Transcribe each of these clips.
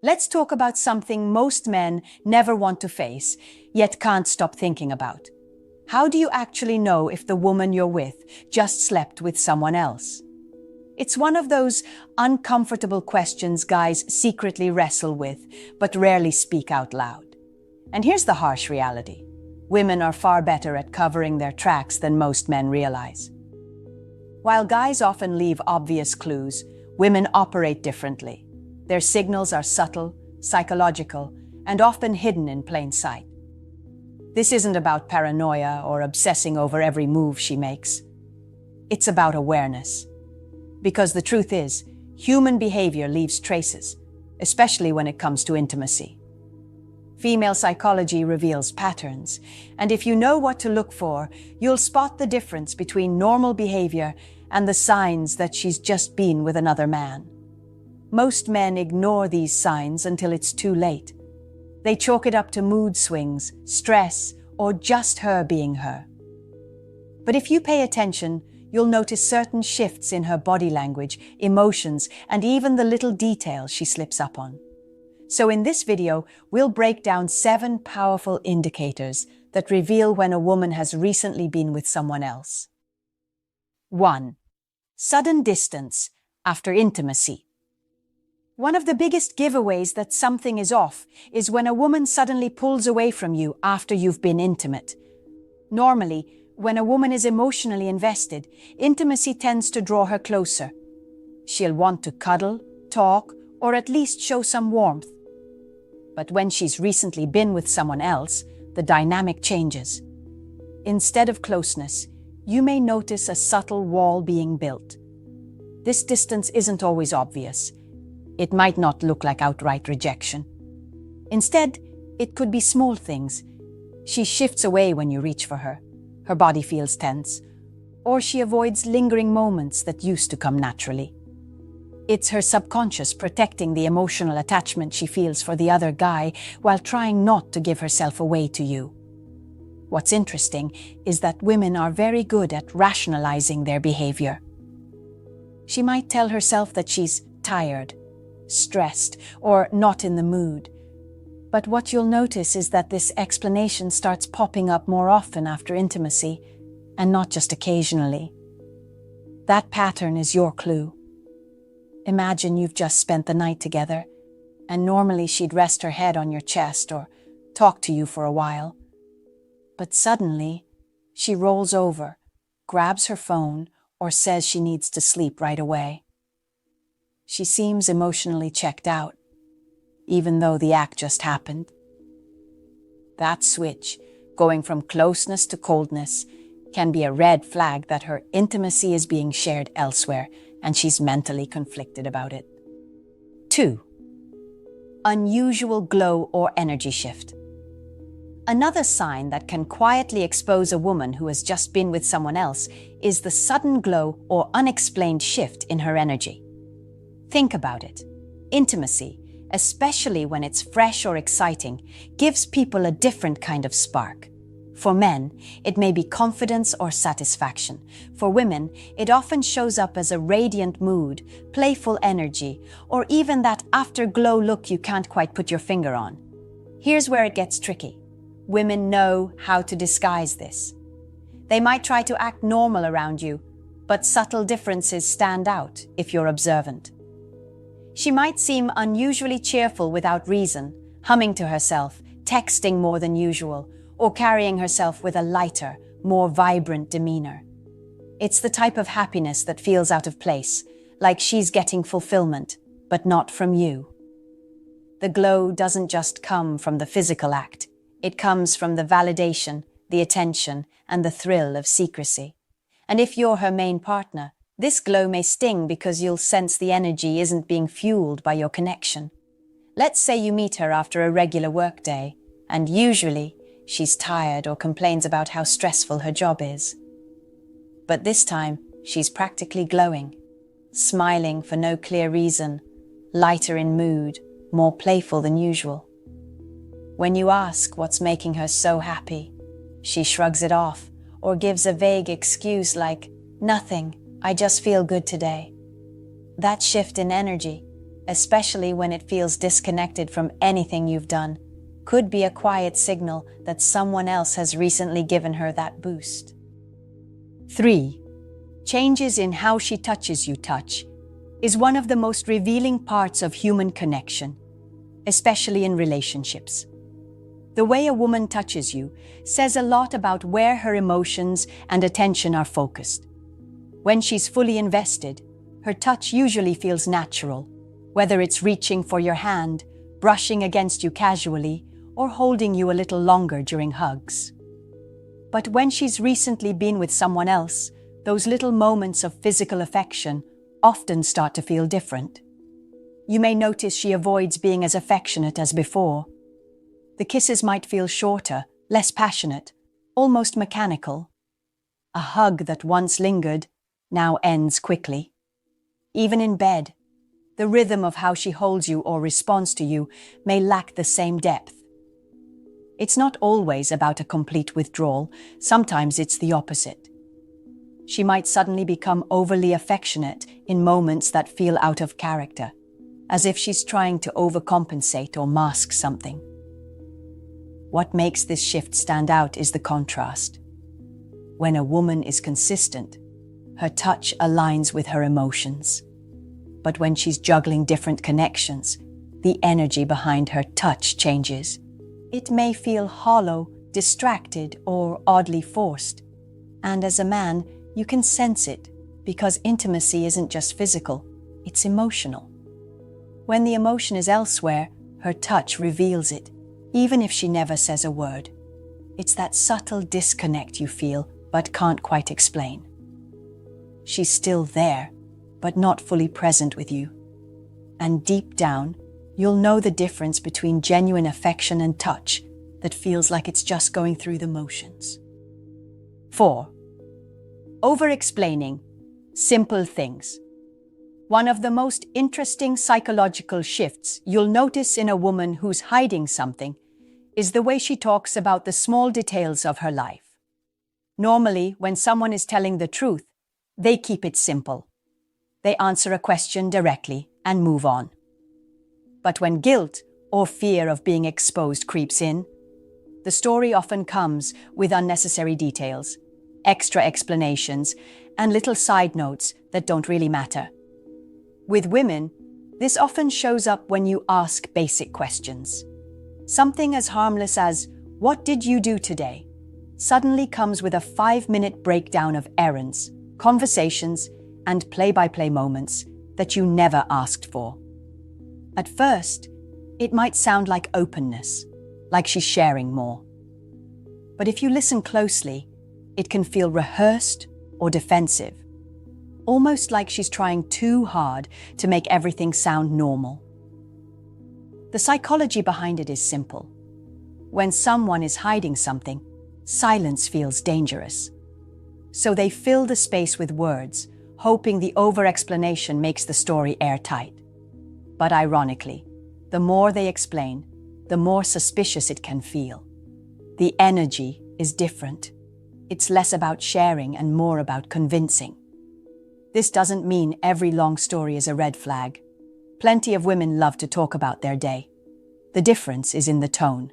Let's talk about something most men never want to face, yet can't stop thinking about. How do you actually know if the woman you're with just slept with someone else? It's one of those uncomfortable questions guys secretly wrestle with, but rarely speak out loud. And here's the harsh reality. Women are far better at covering their tracks than most men realize. While guys often leave obvious clues, women operate differently. Their signals are subtle, psychological, and often hidden in plain sight. This isn't about paranoia or obsessing over every move she makes. It's about awareness. Because the truth is, human behavior leaves traces, especially when it comes to intimacy. Female psychology reveals patterns, and if you know what to look for, you'll spot the difference between normal behavior and the signs that she's just been with another man. Most men ignore these signs until it's too late. They chalk it up to mood swings, stress, or just her being her. But if you pay attention, you'll notice certain shifts in her body language, emotions, and even the little details she slips up on. So in this video, we'll break down 7 powerful indicators that reveal when a woman has recently been with someone else. 1. Sudden distance after intimacy. One of the biggest giveaways that something is off is when a woman suddenly pulls away from you after you've been intimate. Normally, when a woman is emotionally invested, intimacy tends to draw her closer. She'll want to cuddle, talk, or at least show some warmth. But when she's recently been with someone else, the dynamic changes. Instead of closeness, you may notice a subtle wall being built. This distance isn't always obvious. It might not look like outright rejection. Instead, it could be small things. She shifts away when you reach for her. Her body feels tense, or she avoids lingering moments that used to come naturally. It's her subconscious protecting the emotional attachment she feels for the other guy while trying not to give herself away to you. What's interesting is that women are very good at rationalizing their behavior. She might tell herself that she's tired, stressed, or not in the mood. But what you'll notice is that this explanation starts popping up more often after intimacy, and not just occasionally. That pattern is your clue. Imagine you've just spent the night together, and normally she'd rest her head on your chest or talk to you for a while. But suddenly, she rolls over, grabs her phone, or says she needs to sleep right away. She seems emotionally checked out, even though the act just happened. That switch, going from closeness to coldness, can be a red flag that her intimacy is being shared elsewhere, and she's mentally conflicted about it. 2. Unusual glow or energy shift. Another sign that can quietly expose a woman who has just been with someone else is the sudden glow or unexplained shift in her energy. Think about it. Intimacy, especially when it's fresh or exciting, gives people a different kind of spark. For men, it may be confidence or satisfaction. For women, it often shows up as a radiant mood, playful energy, or even that afterglow look you can't quite put your finger on. Here's where it gets tricky. Women know how to disguise this. They might try to act normal around you, but subtle differences stand out if you're observant. She might seem unusually cheerful without reason, humming to herself, texting more than usual, or carrying herself with a lighter, more vibrant demeanor. It's the type of happiness that feels out of place, like she's getting fulfillment, but not from you. The glow doesn't just come from the physical act. It comes from the validation, the attention, and the thrill of secrecy. And if you're her main partner, this glow may sting because you'll sense the energy isn't being fueled by your connection. Let's say you meet her after a regular workday, and usually she's tired or complains about how stressful her job is. But this time, she's practically glowing, smiling for no clear reason, lighter in mood, more playful than usual. When you ask what's making her so happy, she shrugs it off or gives a vague excuse like, "Nothing, I just feel good today." That shift in energy, especially when it feels disconnected from anything you've done, could be a quiet signal that someone else has recently given her that boost. 3. Changes in how she touches you. Touch is one of the most revealing parts of human connection, especially in relationships. The way a woman touches you says a lot about where her emotions and attention are focused. When she's fully invested, her touch usually feels natural, whether it's reaching for your hand, brushing against you casually, or holding you a little longer during hugs. But when she's recently been with someone else, those little moments of physical affection often start to feel different. You may notice she avoids being as affectionate as before. The kisses might feel shorter, less passionate, almost mechanical. A hug that once lingered now ends quickly. Even in bed, the rhythm of how she holds you or responds to you may lack the same depth. It's not always about a complete withdrawal. Sometimes it's the opposite. She might suddenly become overly affectionate in moments that feel out of character, as if she's trying to overcompensate or mask something. What makes this shift stand out is the contrast. When a woman is consistent, her touch aligns with her emotions. But when she's juggling different connections, the energy behind her touch changes. It may feel hollow, distracted, or oddly forced. And as a man, you can sense it, because intimacy isn't just physical, it's emotional. When the emotion is elsewhere, her touch reveals it, even if she never says a word. It's that subtle disconnect you feel, but can't quite explain. She's still there, but not fully present with you. And deep down, you'll know the difference between genuine affection and touch that feels like it's just going through the motions. 4. Over-explaining simple things. One of the most interesting psychological shifts you'll notice in a woman who's hiding something is the way she talks about the small details of her life. Normally, when someone is telling the truth, they keep it simple. They answer a question directly and move on. But when guilt or fear of being exposed creeps in, the story often comes with unnecessary details, extra explanations, and little side notes that don't really matter. With women, this often shows up when you ask basic questions. Something as harmless as, "What did you do today?" suddenly comes with a 5-minute breakdown of errands, conversations, and play-by-play moments that you never asked for. At first, it might sound like openness, like she's sharing more. But if you listen closely, it can feel rehearsed or defensive, almost like she's trying too hard to make everything sound normal. The psychology behind it is simple. When someone is hiding something, silence feels dangerous. So they fill the space with words, hoping the over-explanation makes the story airtight. But ironically, the more they explain, the more suspicious it can feel. The energy is different. It's less about sharing and more about convincing. This doesn't mean every long story is a red flag. Plenty of women love to talk about their day. The difference is in the tone.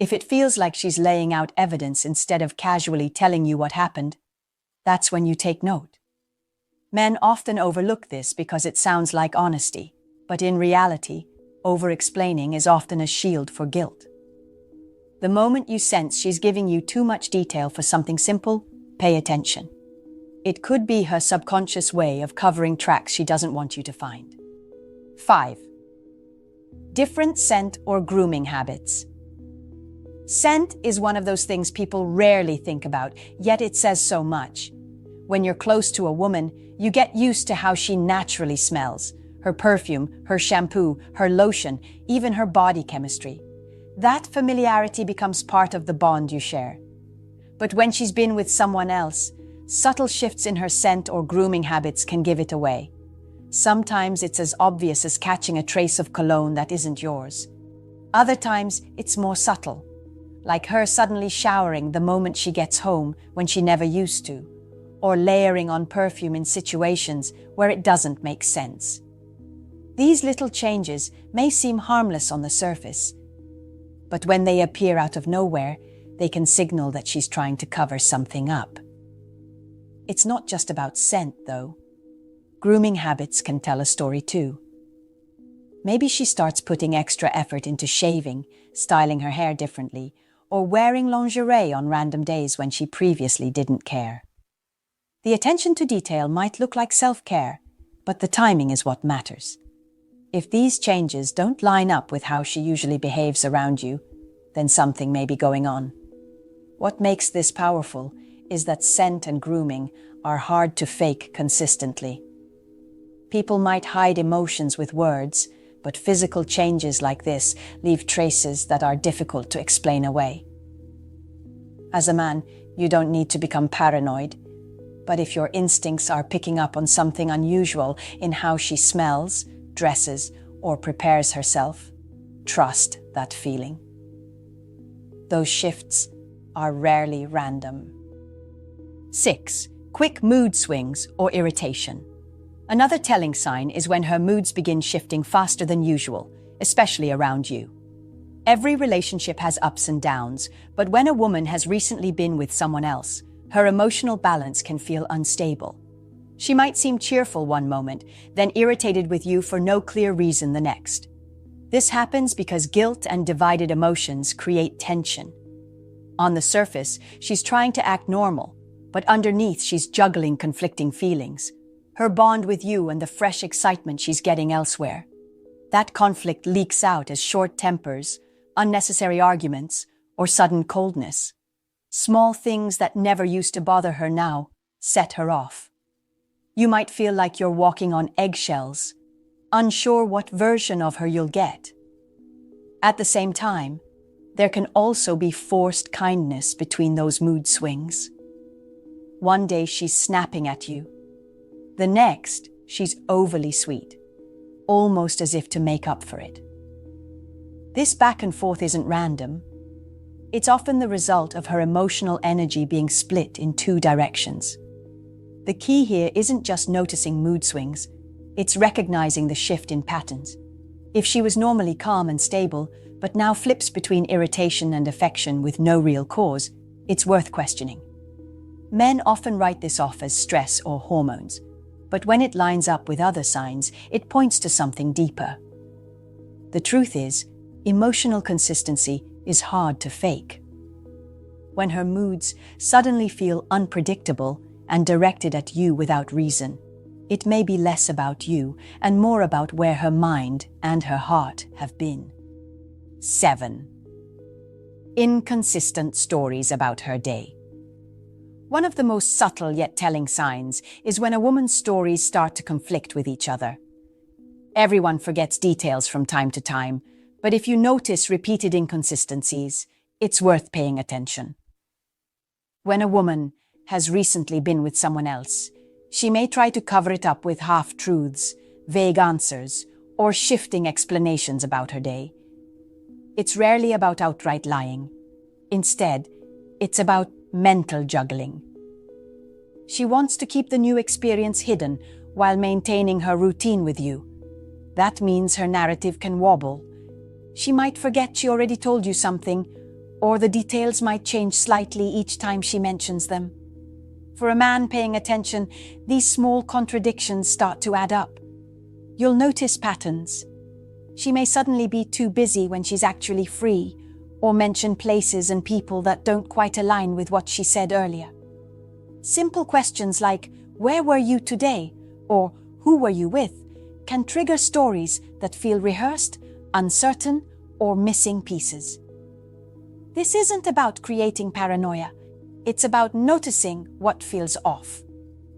If it feels like she's laying out evidence instead of casually telling you what happened, that's when you take note. Men often overlook this because it sounds like honesty, but in reality, over-explaining is often a shield for guilt. The moment you sense she's giving you too much detail for something simple, pay attention. It could be her subconscious way of covering tracks she doesn't want you to find. 5. Different scent or grooming habits. Scent is one of those things people rarely think about, yet it says so much. When you're close to a woman, you get used to how she naturally smells. Her perfume, her shampoo, her lotion, even her body chemistry. That familiarity becomes part of the bond you share. But when she's been with someone else, subtle shifts in her scent or grooming habits can give it away. Sometimes it's as obvious as catching a trace of cologne that isn't yours. Other times, it's more subtle, like her suddenly showering the moment she gets home when she never used to, or layering on perfume in situations where it doesn't make sense. These little changes may seem harmless on the surface, but when they appear out of nowhere, they can signal that she's trying to cover something up. It's not just about scent, though. Grooming habits can tell a story too. Maybe she starts putting extra effort into shaving, styling her hair differently, or wearing lingerie on random days when she previously didn't care. The attention to detail might look like self-care, but the timing is what matters. If these changes don't line up with how she usually behaves around you, then something may be going on. What makes this powerful is that scent and grooming are hard to fake consistently. People might hide emotions with words, but physical changes like this leave traces that are difficult to explain away. As a man, you don't need to become paranoid, but if your instincts are picking up on something unusual in how she smells, dresses, or prepares herself, trust that feeling. Those shifts are rarely random. 6. Quick mood swings or irritation. Another telling sign is when her moods begin shifting faster than usual, especially around you. Every relationship has ups and downs, but when a woman has recently been with someone else, her emotional balance can feel unstable. She might seem cheerful one moment, then irritated with you for no clear reason the next. This happens because guilt and divided emotions create tension. On the surface, she's trying to act normal, but underneath she's juggling conflicting feelings. Her bond with you and the fresh excitement she's getting elsewhere. That conflict leaks out as short tempers, unnecessary arguments, or sudden coldness. Small things that never used to bother her now set her off. You might feel like you're walking on eggshells, unsure what version of her you'll get. At the same time, there can also be forced kindness between those mood swings. One day she's snapping at you. The next, she's overly sweet, almost as if to make up for it. This back and forth isn't random. It's often the result of her emotional energy being split in two directions. The key here isn't just noticing mood swings, it's recognizing the shift in patterns. If she was normally calm and stable, but now flips between irritation and affection with no real cause, it's worth questioning. Men often write this off as stress or hormones, but when it lines up with other signs, it points to something deeper. The truth is, emotional consistency is hard to fake. When her moods suddenly feel unpredictable and directed at you without reason, it may be less about you and more about where her mind and her heart have been. 7. Inconsistent stories about her day. One of the most subtle yet telling signs is when a woman's stories start to conflict with each other. Everyone forgets details from time to time, but if you notice repeated inconsistencies, it's worth paying attention. When a woman has recently been with someone else, she may try to cover it up with half-truths, vague answers, or shifting explanations about her day. It's rarely about outright lying. Instead, it's about mental juggling. She wants to keep the new experience hidden while maintaining her routine with you. That means her narrative can wobble. She might forget she already told you something, or the details might change slightly each time she mentions them. For a man paying attention, these small contradictions start to add up. You'll notice patterns. She may suddenly be too busy when she's actually free, or mention places and people that don't quite align with what she said earlier. Simple questions like, "Where were you today?" or "Who were you with?" can trigger stories that feel rehearsed, uncertain, or missing pieces. This isn't about creating paranoia. It's about noticing what feels off.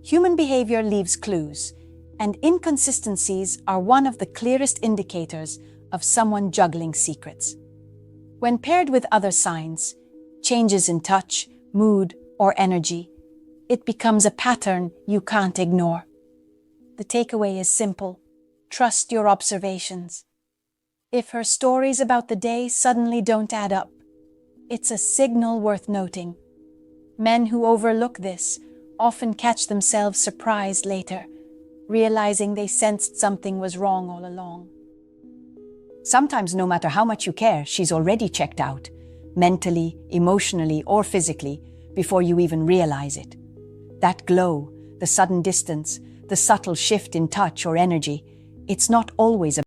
Human behavior leaves clues, and inconsistencies are one of the clearest indicators of someone juggling secrets. When paired with other signs, changes in touch, mood, or energy, it becomes a pattern you can't ignore. The takeaway is simple. Trust your observations. If her stories about the day suddenly don't add up, it's a signal worth noting. Men who overlook this often catch themselves surprised later, realizing they sensed something was wrong all along. Sometimes, no matter how much you care, she's already checked out, mentally, emotionally, or physically, before you even realize it. That glow, the sudden distance, the subtle shift in touch or energy, it's not always